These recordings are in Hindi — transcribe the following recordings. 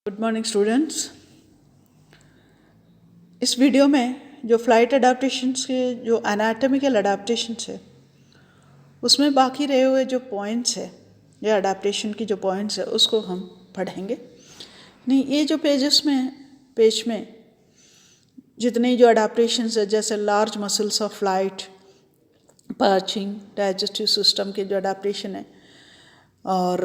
Good morning students. इस वीडियो में जो फ्लाइट अडाप्टेशंस के जो एनाटॉमिकल अडाप्टेशंस है उसमें बाकी रहे हुए जो पॉइंट्स है या अडाप्टेशन की जो पॉइंट्स है उसको हम पढ़ेंगे। नहीं, ये जो पेज में जितने जो अडाप्टेशंस है जैसे large muscles of flight, perching, digestive system के जो अडाप्टेशन है और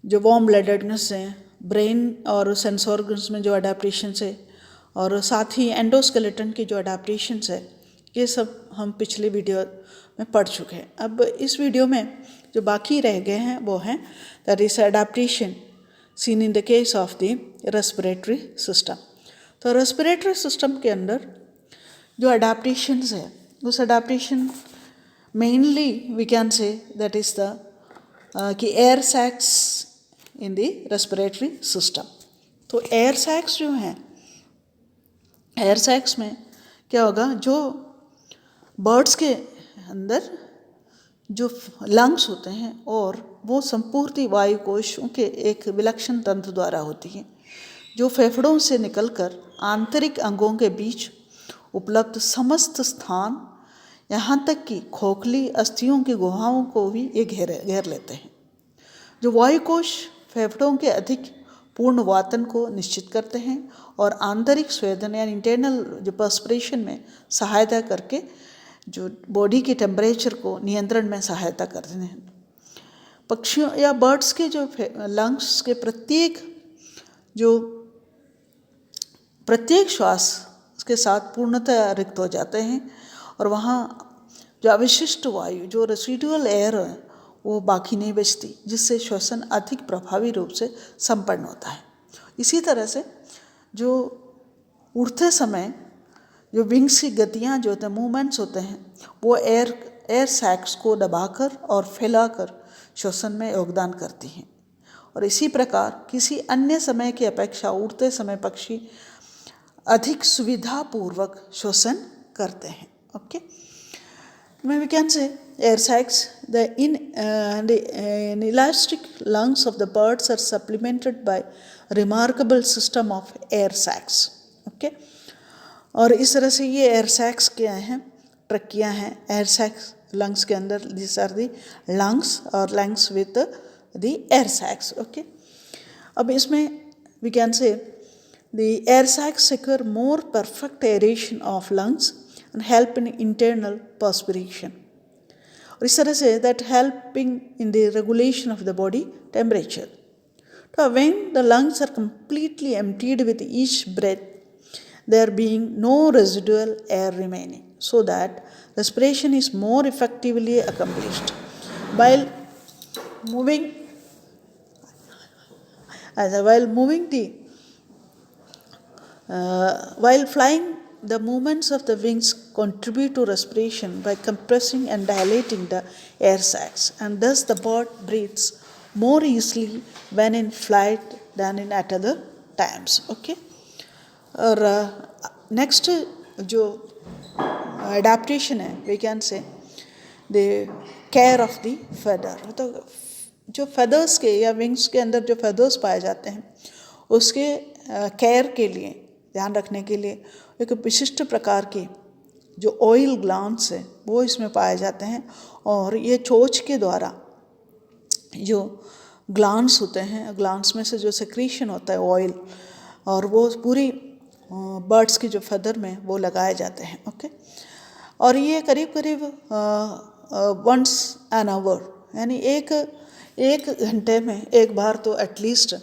जो वार्म ब्लडेडनेस है, ब्रेन और सेंस ऑर्गन्स में जो अडाप्टेशंस है और साथ ही एंडोस्केलेटन की जो अडाप्टेशंस है, ये सब हम पिछले वीडियो में पढ़ चुके हैं। अब इस वीडियो में जो बाकी रह गए हैं वो हैं that is adaptation seen in the case of the respiratory system. तो रेस्पिरेटरी सिस्टम के अंदर जो अडाप्टेशंस है उस adaptation mainly we can say that is the कि air sacs in the respiratory system. तो एयर सैक्स जो हैं, एयर सैक्स में क्या होगा, जो बर्ड्स के अंदर जो लंग्स होते हैं और वो संपूर्ण वायु कोशों के एक विलक्षण तंत्र द्वारा होती हैं जो फेफड़ों से निकलकर आंतरिक अंगों के बीच उपलब्ध समस्त स्थान यहाँ तक कि खोखली अस्थियों की गुहाओं को भी ये घेर लेते हैं। जो वायुकोश फेफड़ों के अधिक पूर्ण वातन को निश्चित करते हैं और आंतरिक स्वेदन या इंटरनल जो पर्सपिरेशन में सहायता करके जो बॉडी के टेम्परेचर को नियंत्रण में सहायता करते हैं। पक्षियों या बर्ड्स के जो लंग्स के प्रत्येक श्वास के साथ पूर्णतः रिक्त हो जाते हैं और वहाँ जो अवशिष्ट वायु जो रेसिडुअल एयर है वो बाकी नहीं बचती, जिससे श्वसन अधिक प्रभावी रूप से संपन्न होता है। इसी तरह से जो उड़ते समय जो विंग्स की गतियाँ जो होते हैं, मूवमेंट्स होते हैं, वो एयर सैक्स को दबाकर और फैलाकर श्वसन में योगदान करती हैं। और इसी प्रकार किसी अन्य समय की अपेक्षा उड़ते समय पक्षी अधिक सुविधापूर्वक श्वसन करते हैं। Okay, we can say air sacs, the inelastic lungs of the birds are supplemented by remarkable system of air sacs. Okay, और इस तरह से ये एयर सैक्स क्या हैं, ट्रकियाँ हैं एयर सैक्स लंग्स के अंदर। दिस आर दी लंग्स और lungs with the air sacs. Okay, अब इसमें we can say the air sacs secure more perfect aeration of lungs and help in internal perspiration. और इस तरह से that helping in the regulation of the body temperature. So when the lungs are completely emptied with each breath, there being no residual air remaining, so that respiration is more effectively accomplished. While flying, the movements of the wings contribute to respiration by compressing and dilating the air sacs, and thus the bird breathes more easily when in flight than in at other times. Okay, और next जो adaptation है we can say the care of the feather. तो जो feathers के या wings के अंदर जो feathers पाए जाते हैं उसके care के लिए, ध्यान रखने के लिए एक विशिष्ट प्रकार के जो ऑयल ग्लैंड्स है वो इसमें पाए जाते हैं। और ये चोंच के द्वारा जो ग्लैंड्स होते हैं, ग्लैंड्स में से जो सेक्रीशन होता है ऑयल, और वो पूरी बर्ड्स की जो फेदर में वो लगाए जाते हैं। ओके, और ये करीब करीब वंस एन आवर यानी एक घंटे में एक बार तो एटलीस्ट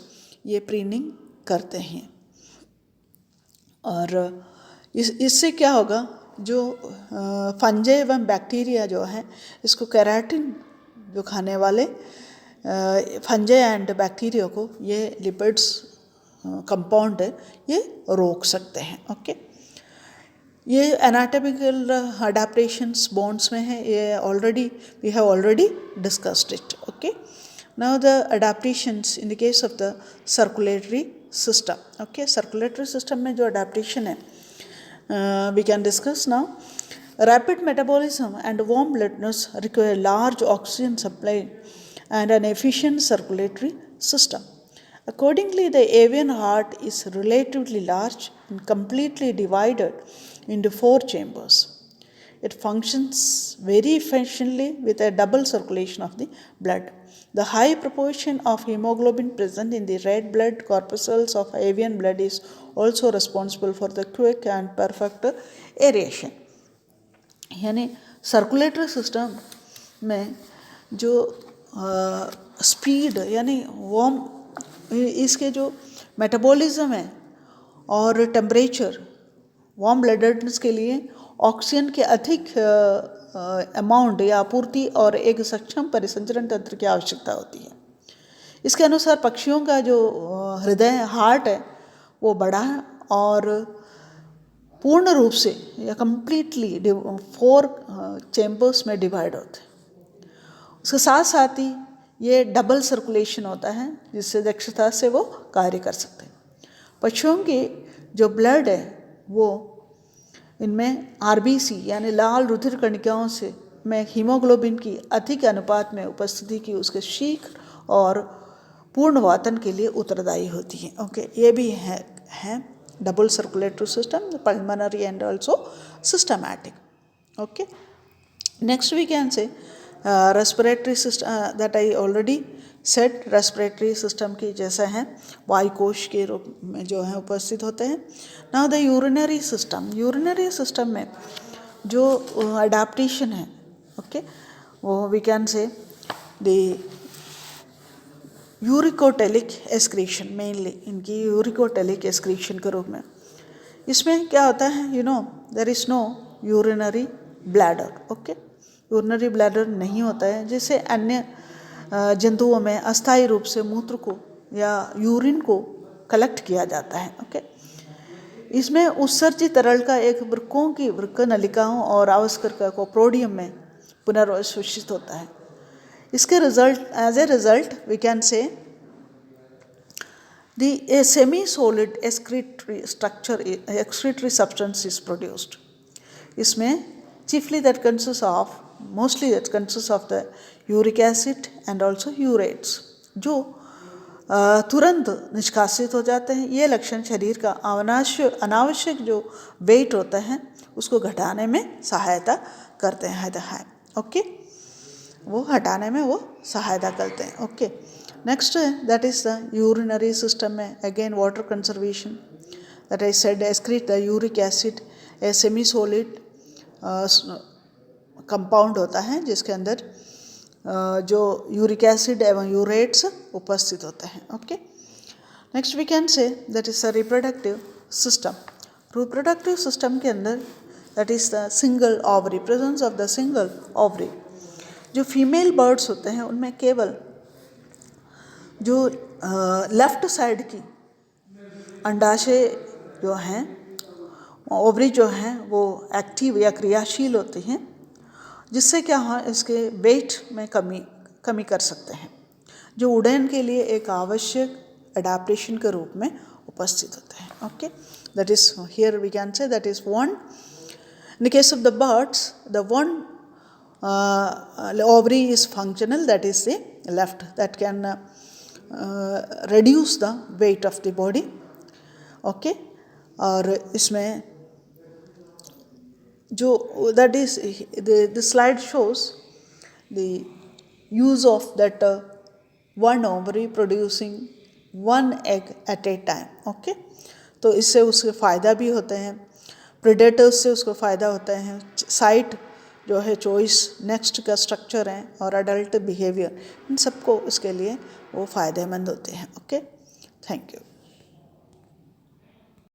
ये प्रीनिंग करते हैं। और इससे क्या होगा, जो फंजे एवं बैक्टीरिया जो हैं इसको केराटिन जो खाने वाले फंजे एंड बैक्टीरिया को ये लिपिड्स कंपाउंड है ये रोक सकते हैं। ओके, ये एनाटॉमिकल अडाप्टेशंस बोन्स में है, ये we have already discussed it. Okay, now the adaptations in the case of the circulatory system. Okay, circulatory system में जो अडाप्टेशन है we can discuss now. Rapid metabolism and warm bloodedness require large oxygen supply and an efficient circulatory system. Accordingly, the avian heart is relatively large and completely divided into 4 chambers. It functions very efficiently with a double circulation of the blood. The high proportion of hemoglobin present in the red blood corpuscles of avian blood is also responsible for the quick and perfect aeration. यानी सर्कुलेटरी सिस्टम में जो स्पीड यानी वार्म इसके जो मेटाबॉलिज्म है और टेम्परेचर वार्म ब्लडेडनेस के लिए ऑक्सीजन के अधिक अमाउंट या आपूर्ति और एक सक्षम परिसंचरण तंत्र की आवश्यकता होती है. इसके अनुसार पक्षियों का जो हृदय हार्ट है वो बड़ा है और पूर्ण रूप से या कम्प्लीटली 4 चैम्बर्स में डिवाइड होते हैं. उसके साथ साथ ही ये डबल सर्कुलेशन होता है जिससे दक्षता से वो कार्य कर सकते हैं. पक्षियों की जो ब्लड है वो इनमें आरबीसी यानी लाल रुधिर कणिकाओं से में हीमोग्लोबिन की अधिक अनुपात में उपस्थिति की उसके शीघ्र और पूर्ण वातन के लिए उत्तरदायी होती है. ओके, ये भी है double circulatory system, pulmonary and also systematic. Okay, next we can say respiratory system that I already set. Respiratory system की जैसा है वायुकोश के रूप में जो है उपस्थित होते हैं. नाउ द यूरिनरी सिस्टम में जो अडेप्टेशन है ओके वो we can say the uricotelic excretion, mainly इनकी यूरिकोटेलिक एक्सक्रीशन के रूप में. इसमें क्या होता है there is no urinary bladder. Okay, urinary bladder नहीं होता है जिससे अन्य जंतुओं में अस्थायी रूप से मूत्र को या यूरिन को कलेक्ट किया जाता है. ओके, इसमें उत्सर्जित तरल का एक वृक्कों की वृक्क नलिकाओं और आवश्यक को प्रोडियम में पुनर्वशिष्ट होता है. इसके result as a result we can say a semi-solid excretory substance is produced. इसमें chiefly that consists of the uric acid and also urates जो तुरंत निष्कासित हो जाते हैं. ये लक्षण शरीर का अनावश्यक जो वेट होता है उसको घटाने में सहायता करते हैं. ओके, वो हटाने में वो सहायता करते हैं. Okay, next that is the urinary system में again water conservation that I said excrete the uric acid a semi solid compound होता है जिसके अंदर जो यूरिक एसिड एवं यूरेट्स उपस्थित होते हैं. Okay, next we can say that is the reproductive system. Reproductive system के अंदर that is the single ovary, presence of the single ovary. जो फीमेल बर्ड्स होते हैं उनमें केवल जो लेफ्ट साइड की अंडाशय जो हैं ओवरी जो हैं वो एक्टिव या क्रियाशील होती हैं जिससे क्या हो इसके वेट में कमी कर सकते हैं जो उड़ान के लिए एक आवश्यक अडेप्टेशन के रूप में उपस्थित होते हैं. Okay, that is here we can say that is one in the case of the birds the one ovary is functional, that is the left, that can reduce the weight of the body. Okay, और इसमें जो that is the slide shows the use of that one ovary producing one egg at a time. Okay, तो इससे उसके फ़ायदा भी होते हैं, प्रेडेटर्स से उसको फ़ायदा होता है, साइट जो है चॉइस, नेक्स्ट का स्ट्रक्चर है और अडल्ट बिहेवियर, इन सबको इसके लिए वो फ़ायदेमंद होते हैं. Okay, thank you.